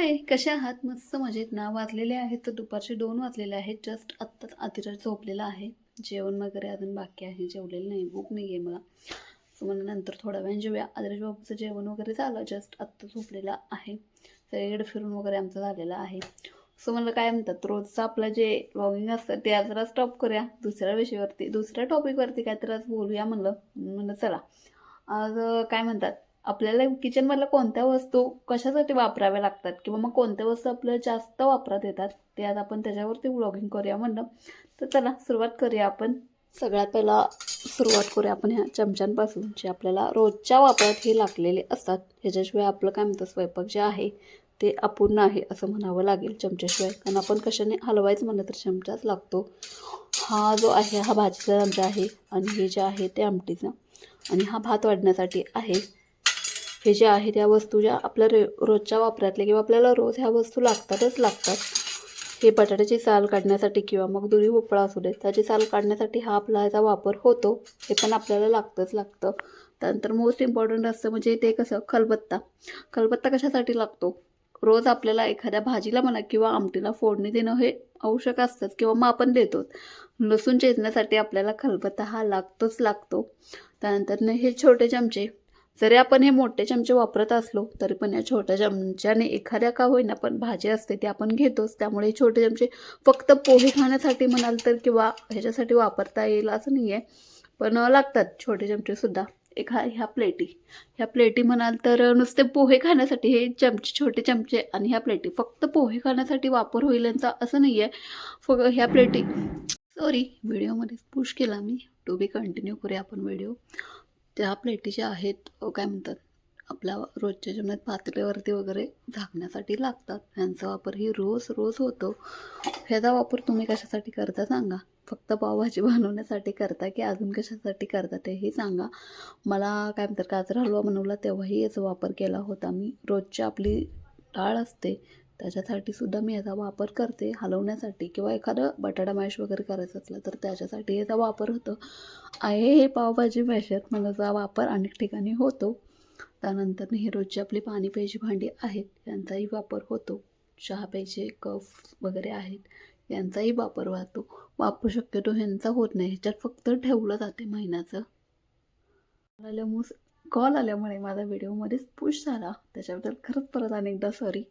हाय, कशा आहात? मस्त मजेत ना? वाजलेले आहेत तर दुपारचे 2 वाजलेले आहेत. जस्ट आत्ताच अतिरथ झोपलेला आहे. जेवण वगैरे अजून बाकी आहे. जेवलेलं नाही, भूक नाही आहे मला. सो मला नंतर थोड्या वेळाने जेवूया. अतिरथ बाबूचं जेवण वगैरे झालं. जस्ट आत्ता झोपलेला आहे. सगळीकडे फिरून वगैरे आमचं झालेलं आहे. सो मला काय म्हणतात, रोजचं आपलं जे व्लॉगिंग असतं ते आज जरा स्टॉप करूया. दुसऱ्या विषयावरती, दुसऱ्या टॉपिकवरती काहीतरी आज बोलूया म्हणलं. म्हणलं चला. आज काय म्हणतात, आपल्याला किचनमधल्या कोणत्या वस्तू कशासाठी वापराव्या लागतात किंवा मग कोणत्या वस्तू आपल्याला जास्त वापरात येतात ते आज आपण त्याच्यावरती व्लॉगिंग करूया म्हणलं. तर चला सुरुवात करूया आपण. सगळ्यात पहिला सुरुवात करूया आपण ह्या चमच्यांपासून, जे आपल्याला रोजच्या वापरात हे लागलेले असतात. ह्याच्याशिवाय आपलं काय म्हणतं स्वयंपाक जे आहे ते अपूर्ण आहे असं म्हणावं लागेल चमच्याशिवाय. कारण आपण कशाने हलवायचं म्हणलं तर चमचाच लागतो. हा जो आहे हा भाजीचा चमचा आहे आणि हे जे आहे ते आमटीचा, आणि हा भात वाढण्यासाठी आहे. हे जे आहे त्या वस्तू ज्या आपल्या रोजच्या वापरातल्या किंवा आपल्याला रोज ह्या वस्तू लागतातच लागतात. हे बटाट्याची साल काढण्यासाठी किंवा मग दुधी भोपळा असू दे त्याची साल काढण्यासाठी हा आपला ह्याचा वापर होतो. हे पण आपल्याला लागतं. त्यानंतर मोस्ट इम्पॉर्टंट असतं म्हणजे ते कसं, खलबत्ता. खलबत्ता कशासाठी लागतो? रोज आपल्याला एखाद्या भाजीला म्हणा किंवा आमटीला फोडणी देणं हे आवश्यक असतंच किंवा मग आपण देतो. लसूण चेचण्यासाठी आपल्याला खलबत्ता हा लागतो. त्यानंतर हे छोटे चमचे, जरी आपण हे मोठे चमचे वापरत असलो तरी पण या छोट्या चमच्याने एखाद्या का होईना पण भाजी असते ती आपण घेतोच. त्यामुळे छोटे चमचे फक्त पोहे खाण्यासाठी म्हणाल तर किंवा ह्याच्यासाठी वापरता येईल असं नाही आहे, पण लागतात छोटे चमचेसुद्धा. ह्या प्लेटी म्हणाल तर नुसते पोहे खाण्यासाठी हे चमचे, छोटे चमचे आणि ह्या प्लेटी फक्त पोहे खाण्यासाठी वापर होईल यांचा असं नाही आहे. ह्या प्लेटी व्हिडिओमध्ये पुश केला मी. टू बी कंटिन्यू करूया आपण व्हिडिओ. त्या प्लेटी ज्या आहेत काय म्हणतात, आपल्या रोजच्या जेवणात पातेल्यावरती वगैरे झाकण्यासाठी लागतात. ह्यांचा वापर ही रोज होतो. ह्याचा वापर तुम्ही कशासाठी करता सांगा? फक्त पावभाजी बनवण्यासाठी करता की अजून कशासाठी करता तेही सांगा मला. काय म्हणतात, गाजर हलवा बनवला तेव्हाही याचा वापर केला होता मी. रोजची आपली डाळ असते त्याच्यासाठी सुद्धा मी याचा वापर करते, हलवण्यासाठी किंवा एखादं बटाटा मॅश वगैरे करायचं असलं तर त्याच्यासाठी याचा वापर होतो आहे. हे पावभाजी मॅशर याचा वापर अनेक ठिकाणी होतो. त्यानंतर हे रोजची आपली पाणी प्यायची भांडी आहेत यांचाही वापर होतो. चहा प्यायचे कप वगैरे आहेत यांचाही वापर शक्यतो ह्यांचा होत नाही. ह्याच्यात फक्त ठेवलं जाते महिन्याचं. कॉल आल्यामुळे माझा व्हिडिओमध्येच पुश झाला, त्याच्याबद्दल खरंच परत अनेकदा सॉरी.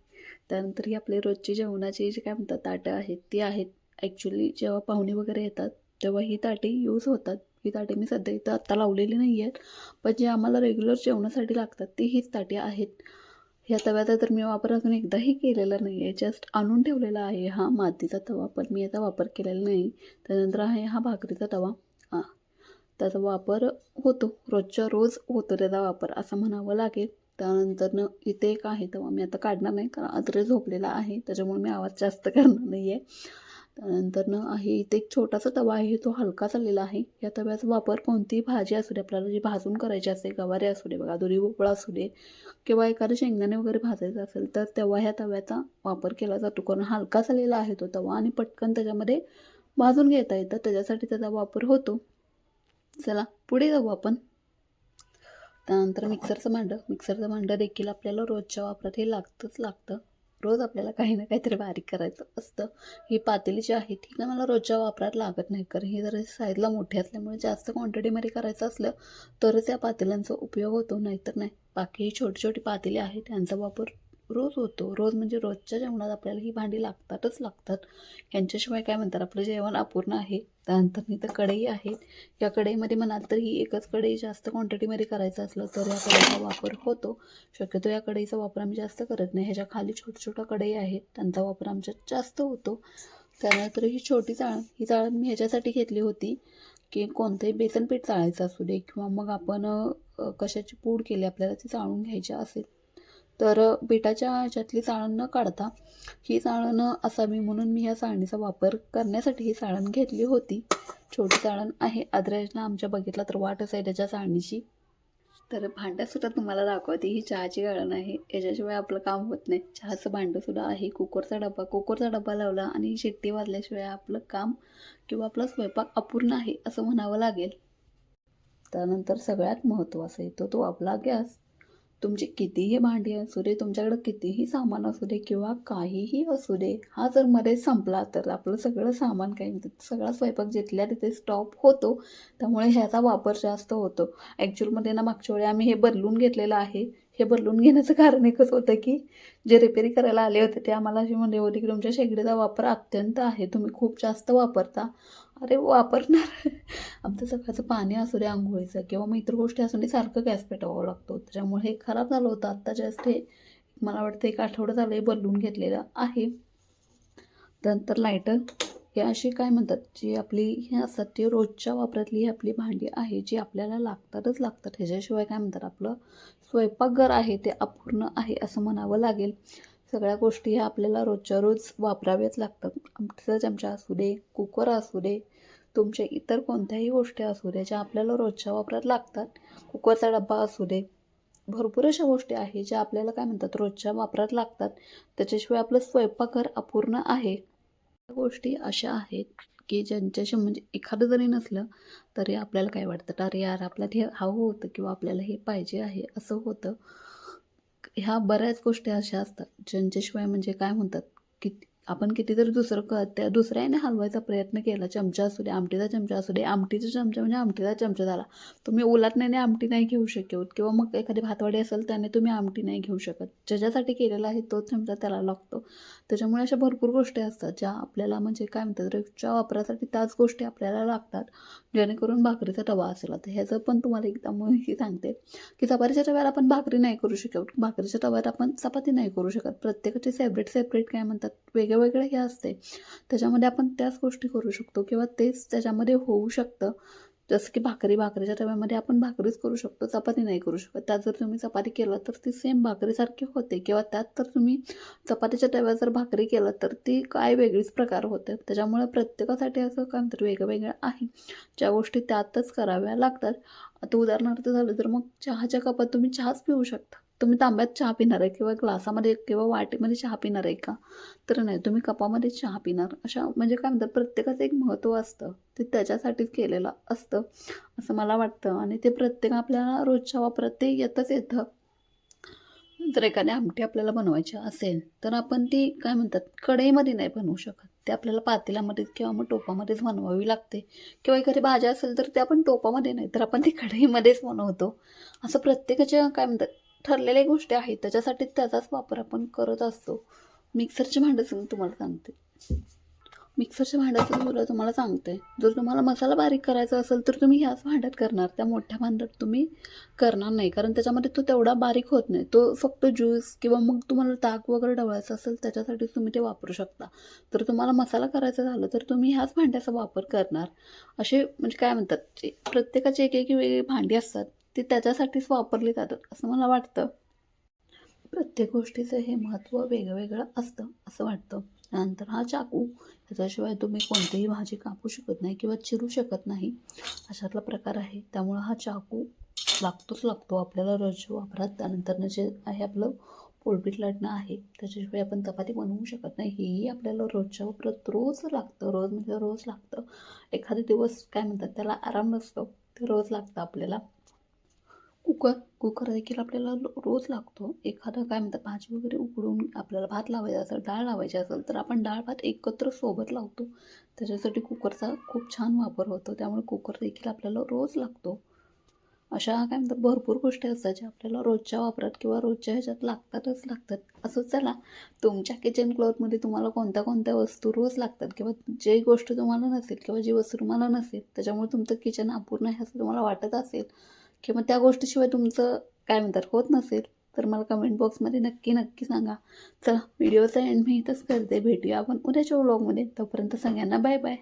त्यानंतर ही आपली रोजची जेवणाची जी काय म्हणतात ताटं आहेत ती आहेत. ॲक्च्युली जेव्हा पाहुणे वगैरे येतात तेव्हा ही ताटे यूज होतात. ही ताटे मी सध्या इथं आत्ता लावलेली नाही आहेत, पण जे आम्हाला रेग्युलर जेवणासाठी लागतात ती हीच ताटे आहेत. ह्या तव्याचा तर मी वापर अजून एकदाही केलेला नाही आहे, जस्ट आणून ठेवलेला आहे हा मातीचा तवा, पण मी याचा वापर केलेला नाही. त्यानंतर आहे हा भाकरीचा तवा. त्याचा वापर होतो, रोजच्या रोज होतो त्याचा वापर असं म्हणावं लागेल. त्यानंतरनं इथे एक आहे तवा, मी आता काढणार नाही कारण अद्रे झोपलेला आहे त्याच्यामुळे मी आवाज जास्त करणार नाही आहे. त्यानंतरनं आहे इथे एक छोटासा तवा आहे, तो हलका चाललेला आहे. या तव्याचा वापर कोणतीही भाजी असू दे, आपल्याला जी भाजून करायची असते, गवारे असू दे बघा, दुधी भोपळा असू दे किंवा एखादं शेंगदाणे वगैरे भाजायचं असेल तर तेव्हा ह्या तव्याचा वापर केला जातो. कारण हलका चाललेला आहे तो तवा आणि पटकन त्याच्यामध्ये भाजून घेता येतं, त्याच्यासाठी त्याचा वापर होतो. चला पुढे जाऊ आपण. त्यानंतर मिक्सरचं भांडं देखील आपल्याला रोजच्या वापरात हे लागतं. रोज आपल्याला काही ना काहीतरी बारीक करायचं असतं. ही पातेली जी आहे ती काय मला रोजच्या वापरात लागत नाही, कारण ही जरा साईजला मोठी असल्यामुळे जास्त क्वांटिटीमध्ये करायचं असलं तरच या पातेल्यांचा उपयोग होतो, नाहीतर नाही. बाकी ही छोटी पातेली आहेत त्यांचा वापर रोज होतो. रोज म्हणजे रोजच्या जेवणात आपल्याला ही भांडी लागतात. यांच्याशिवाय काय म्हणतात आपलं जेवण अपूर्ण आहे. त्यानंतर इथं कढई आहेत. या कढईमध्ये म्हणाल तर ही एकच कढई जास्त क्वांटिटीमध्ये करायचं असलं तर या कढईचा वापर होतो. शक्यतो या कढईचा वापर आम्ही जास्त करत नाही. ह्याच्या खाली छोट्या कढई आहेत त्यांचा वापर आमच्यात जास्त होतो. त्यानंतर ही छोटी ही चाळण मी ह्याच्यासाठी घेतली होती की कोणतंही बेसन पीठ चाळायचं असू दे किंवा मग आपण कशाची पूड केली आपल्याला ती चाळून घ्यायची असेल तर पिठाच्या ह्याच्यातली चाळण न काढता ही चाळण असावी म्हणून मी ह्या चाळणीचा वापर करण्यासाठी ही चाळण घेतली होती. छोटी चाळण आहे. आद्रेशला आमच्या बघितला तर वाटच आहे त्याच्या चाळणीची. तर भांड्यासुद्धा तुम्हाला दाखवते. ही चहाची गाळण आहे, याच्याशिवाय आपलं काम होत नाही. चहाचं भांडंसुद्धा आहे. कुकरचा डबा लावला आणि ही शिट्टी वाजल्याशिवाय आपलं काम किंवा आपला स्वयंपाक अपूर्ण आहे असं म्हणावं लागेल. त्यानंतर सगळ्यात महत्त्वाचा येतो तो आपला गॅस. तुमची कितीही भांडी असू दे, तुमच्याकडं कितीही सामान असू दे किंवा काहीही असू दे, हा जर मध्येच संपला तर आपलं सगळं सामान काही म्हणतात सगळा स्वयंपाक जिथल्या तिथे स्टॉप होतो. त्यामुळे ह्याचा वापर जास्त होतो. ॲक्च्युअलमध्ये ना मागच्या वेळी आम्ही हे बदलून घेतलेलं आहे. हे बदलून घेण्याचं कारण एकच होतं की जे रिपेअरी करायला आले होते ते आम्हाला अशी म्हणले होते की तुमच्या शेगडीचा वापर अत्यंत आहे, तुम्ही खूप जास्त वापरता. अरे वापरणार आमचं सकाळचं पाणी असू दे अंघोळीचं किंवा मग इतर गोष्टी असू दे सारखं गॅस पेटवावं लागतो. त्याच्यामुळे हे खराब झालं होतं. आत्ता जस्ट हे मला वाटतं 1 आठवडा झालं हे बदलून घेतलेलं आहे. त्यानंतर लायटर हे अशी काय म्हणतात जी आपली हे असतात ती रोजच्या वापरातली ही आपली भांडी आहे जी आपल्याला लागतातच लागतात. ह्याच्याशिवाय काय म्हणतात आपलं स्वयंपाकघर आहे ते अपूर्ण आहे असं म्हणावं लागेल. सगळ्या गोष्टी ह्या आपल्याला रोजच्या रोज वापराव्याच लागतात. आमटीचा चमचा असू दे, कुकर असू दे, तुमच्या इतर कोणत्याही गोष्टी असू दे ज्या आपल्याला रोजच्या वापरात लागतात. कुकरचा डब्बा असू दे, भरपूर अशा गोष्टी आहेत ज्या आपल्याला काय म्हणतात रोजच्या वापरात लागतात. त्याच्याशिवाय आपलं स्वयंपाकघर अपूर्ण आहे. गोष्टी अशा आहेत की ज्यांच्याशी म्हणजे एखादं जरी नसलं तरी आपल्याला काय वाटतं अरे यार आपल्याला हे हवं होतं किंवा आपल्याला हे पाहिजे आहे असं होतं. ह्या बऱ्याच गोष्टी अशा असतात ज्यांच्याशिवाय म्हणजे काय म्हणतात की आपण कितीतरी त्या दुसऱ्याने हलवायचा प्रयत्न केला. चमचा असू दे, आमटीचा चमचा असू दे, आमटीचा चमचा म्हणजे आमटीचा चमचा झाला. तुम्ही उलटण्याने आमटी नाही घेऊ शकत किंवा मग एखादी भातवाडी असेल त्याने तुम्ही आमटी नाही घेऊ शकत. ज्याच्यासाठी केलेला आहे तोच चमचा त्याला लागतो. त्याच्यामुळे अशा भरपूर गोष्टी असतात ज्या आपल्याला म्हणजे काय म्हणतात रोजच्या वापरासाठी त्याच गोष्टी आपल्याला लागतात. जेणेकरून भाकरीचा तवा असेल आता ह्याचं पण तुम्हाला एकदा माहिती सांगते की चपातीच्या तव्यावर आपण भाकरी नाही करू शकत. भाकरीच्या तव्यावर आपण चपाती नाही करू शकत. प्रत्येकाचे सेपरेट काय म्हणतात वेगळं हे असते. त्याच्यामध्ये आपण त्याच गोष्टी करू शकतो किंवा तेच त्याच्यामध्ये होऊ शकतं. जसं की भाकरीच्या तव्यामध्ये आपण भाकरीच करू शकतो, चपाती नाही करू शकत. त्यात जर तुम्ही चपाती केलं तर ती सेम भाकरीसारखी होते किंवा त्यात तर तुम्ही चपातीच्या तव्यात जर भाकरी केलं तर ती काय वेगळीच प्रकार होते. त्याच्यामुळे प्रत्येकासाठी असं काय म्हणतात वेगळं आहे. ज्या गोष्टी त्यातच कराव्या लागतात. आता उदाहरणार्थ झालं तर मग चहाच्या कपात तुम्ही चहाच पिऊ शकता. तुम्ही तांब्यात चहा पिणार आहे किंवा ग्लासामध्ये किंवा वाटीमध्ये चहा पिणार आहे का? तर नाही, तुम्ही कपामध्ये चहा पिणार. अशा म्हणजे काय म्हणतात प्रत्येकाचं एक महत्त्व असतं. ते त्याच्यासाठीच केलेलं असतं असं मला वाटतं आणि ते प्रत्येक आपल्याला रोजच्या वापरात ते येतं. जर एखादी आमटी आपल्याला बनवायची असेल तर आपण ती काय म्हणतात कढईमध्ये नाही बनवू शकत. ते आपल्याला पातेल्यामध्येच किंवा मग टोपामध्येच बनवावी लागते किंवा एखादी भाजी असेल तर ते आपण टोपामध्ये नाही तर आपण ती कढईमध्येच बनवतो. असं प्रत्येकाच्या काय म्हणतात ठरलेल्या गोष्टी आहेत त्याच्यासाठी त्याचाच वापर आपण करत असतो. मिक्सरचे भांडं तुम्हाला सांगते. मिक्सरच्या भांड्याचं सुद्धा तुम्हाला सांगते. जर तुम्हाला मसाला बारीक करायचा असेल तर तुम्ही ह्याच भांड्यात करणार. त्या मोठ्या भांड्यात तुम्ही करणार नाही कारण त्याच्यामध्ये तो तेवढा बारीक होत नाही. तो फक्त ज्यूस किंवा मग तुम्हाला ताक वगैरे ढवळायचं असेल त्याच्यासाठी तुम्ही ते वापरू शकता. तर तुम्हाला मसाला करायचा झालं तर तुम्ही ह्याच भांड्याचा वापर करणार. असे म्हणजे काय म्हणतात प्रत्येकाची एक वेगळी भांडी असतात ती त्याच्यासाठीच वापरली जातात असं मला वाटतं. प्रत्येक गोष्टीचं हे महत्त्व वेगवेगळं असतं असं वाटतं. त्यानंतर हा चाकू ह्याच्याशिवाय तुम्ही कोणतीही भाजी कापू शकत नाही किंवा चिरू शकत नाही अशातला प्रकार आहे. त्यामुळं हा चाकू लागतो आपल्याला रोजच्या वापरात. त्यानंतर जे आहे आपलं पोळपीट लाटणं आहे त्याच्याशिवाय आपण चपाती बनवू शकत नाही. हेही आपल्याला रोजच्या वापरात रोज लागतं. रोज म्हणजे रोज लागतं. एखादे दिवस काय म्हणतात त्याला आराम नसतो, ते रोज लागतं आपल्याला. कुकर देखील आपल्याला रोज लागतो. एखादं काय म्हणतात भाजी वगैरे उकडून आपल्याला भात लावायचा असेल, डाळ लावायची असेल तर आपण डाळ भात एकत्र सोबत लावतो. त्याच्यासाठी कुकरचा खूप छान वापर होतो. त्यामुळे कुकर देखील आपल्याला रोज लागतो. अशा काय म्हणतात भरपूर गोष्टी असतात ज्या आपल्याला रोजच्या वापरात किंवा रोजच्या ह्याच्यात लागतात. असं चला तुमच्या किचन क्लॉथमध्ये तुम्हाला कोणत्या वस्तू रोज लागतात किंवा जे गोष्ट तुम्हाला नसेल किंवा जी वस्तू तुम्हाला नसेल त्याच्यामुळे तुमचं किचन अपूर्ण आहे असं तुम्हाला वाटत असेल किंवा त्या गोष्टीशिवाय तुमचं काय म्हणतात होत नसेल तर मला कमेंट बॉक्समध्ये नक्की सांगा. चला व्हिडिओचा एंड मी इथंच करते. भेटूया आपण उद्याच्या व्लॉगमध्ये. तोपर्यंत सगळ्यांना बाय बाय.